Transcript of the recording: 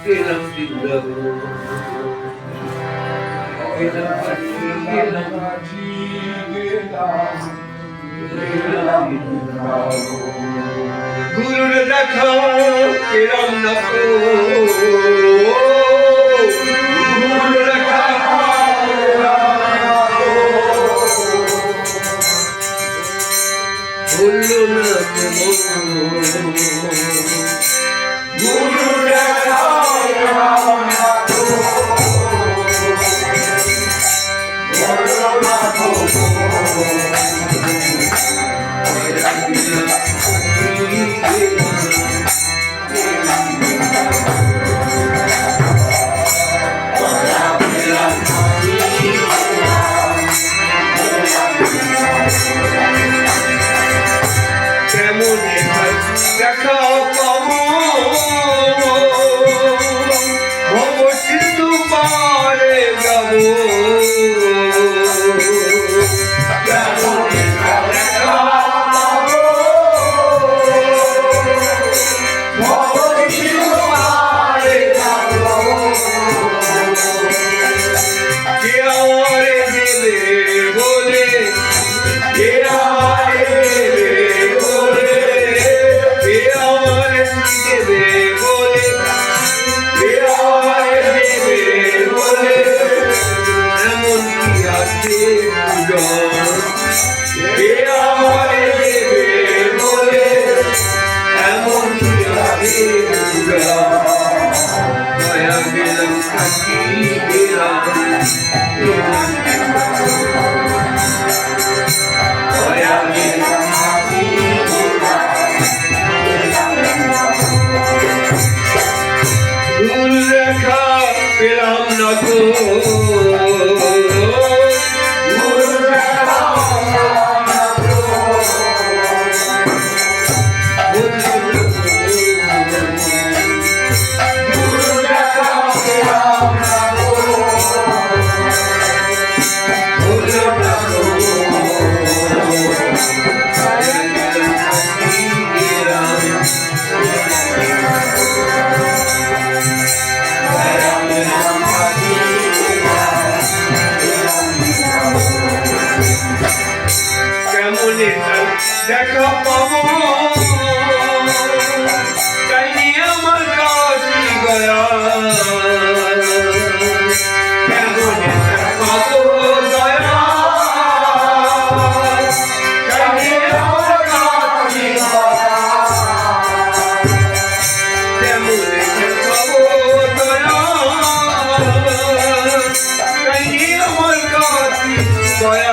গেলাম বৃন্দাবন, গেলাম কাশী, গেলাম গুরুর দেখা পেলাম না তো, গুরুর দেখা বললো না গুরুর দেখা কেমন দেখা পাবো ভব সিন্ধু পারে যাবো, পেলাম না তো দেখা পাবো তাই নিয়ে আমার কাছে গয়া কেমন পাবো দয়া তাই নিয়ে আমার কাছে কেমন পাবো দয়া তাই নিয়ে আমার কাছে গয়া